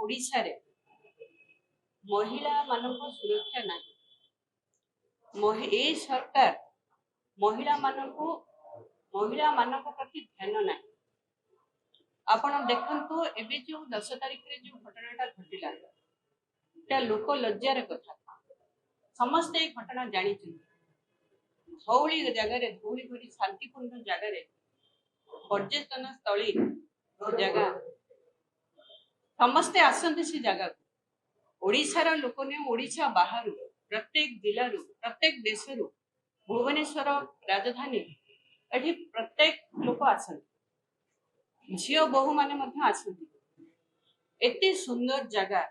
ओडिशा रे महिला मानक सुरक्षा नहीं। ए सरकार महिला मानक प्रति ध्यान ना। आपण देखंतु एबे जो 10 तारिख रे जो घटनाटा घटिला एटा लोक लज्जार कथा। समस्त ए घटना जानी धौली जगह धौली भरी शांतिपूर्ण जगह पर्यटन स्थली जगह समस्ते आसंती से जगह ओडिशार लोक ने ओडिशा बाहर प्रत्येक जिलू प्रत्येक देशरू भुवनेश्वर राजधानी एठी प्रत्येक लोक आसंती झियो बहु माने आसंती। एते सुंदर जगह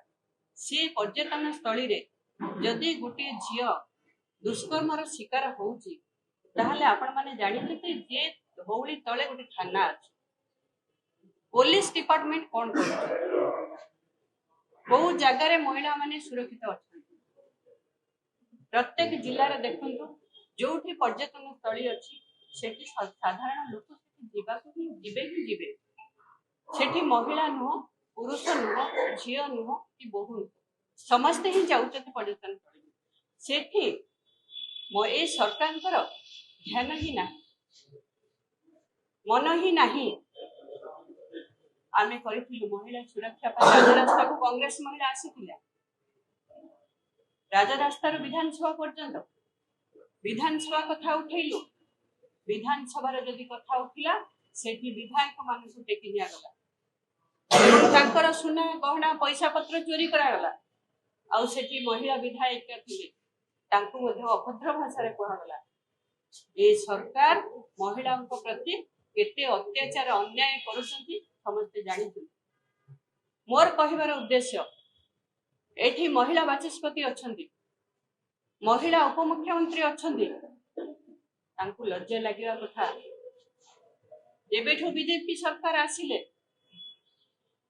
से पर्यटन स्थली रे जदि गोटे झियो दुष्कर्मर शिकार होउची ताहले आपण माने जानिते जे धौली तले गोटे थाना अछि। पुलिस डिपार्टमेंट कौन कर बहुत जगार महिला माने सुरक्षित अच्छा। प्रत्येक जिले में देखु जो पर्यटन स्थली अच्छी सेठी साधारण लोक जीवे सेठी महिला नुह पुरुष नुह झील नुह कि बहु समस्ते ही जाऊँ पर्यटन स्थली सेठी ए सरकार ध्यान ही ना मन ही नहीं। आमे करिथिलु महिला सुरक्षा राजरास्ता को कांग्रेस महिला आसीथिला राजरास्ता विधानसभा पर्यंत विधानसभा कथा उठेलु। विधानसभा जदि कथा उठिला सेठी विधायक मानकु टेकी निया गला तांकर सुना गहना पैसा पत्र चोरी करा गला। आउ सेठी महिला विधायक थिले तांकु मध्ये अभद्र भाषा रे कहला गला। ए सरकार महिलाओं प्रति केते अत्याचार अन्याय करूछंती समस्ते जानी। मोर कहिबार उद्देश्य एठी महिला बाचस्पति अच्छंती महिला उपमुख्यमंत्री अच्छंती तांकु लज्जा लागिया कथा। जेबेठु बीजेपी सरकार आसिले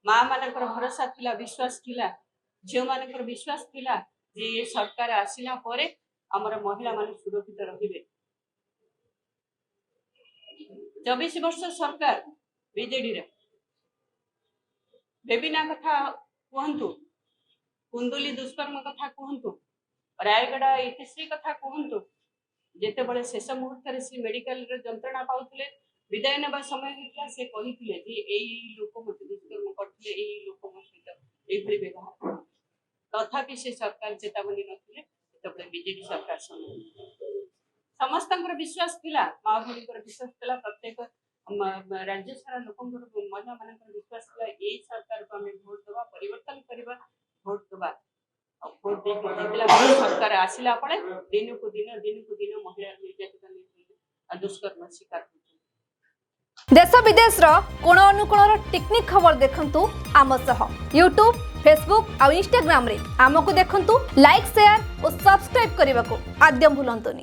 मां मानकर भरोसा थिला विश्वास थिला झियो मानकर विश्वास थिला जे ये सरकार आसिला परे हमर महिला माने सुरक्षित रहिबे। 24 वर्ष सरकार बीजेडी रे बेबिना कथा कहतु कुंदुली दुष्कर्म कथा कहतु रायगड़ा इतिश्री कथा कहतु जेते बळे शेष मुहूर्त रे से मेडिकल रे जंत्रणा पाउतले विदाय नेबा समय हितला से कहिथिले जे एई लोक मते दुष्कर्म करथिले एई लोक मते एई भली व्यवहार तथापि से सरकार चेतावनी नथिले तबले बीजेडी सरकार समस्त विश्वास थिला माँ भूरी विश्वास थिला प्रत्येक राज्य सारा लोक महिला मान विश्वास थिला ए सरकार को आम भोट दबा परिवर्तन करबा भोट दबा भोट दे जितला सरकार आसिला पड़े दिन को दिन महिला निर्यातन दुष्कर्म शिकार देश विदेश कोण अनुकोण टेक्निक खबर देखंतु आम सह यूट्यूब फेसबुक और इंस्टाग्राम रे आमको देखंतु लाइक शेयर और सब्सक्राइब करने को आद्यम भूलंतुनि।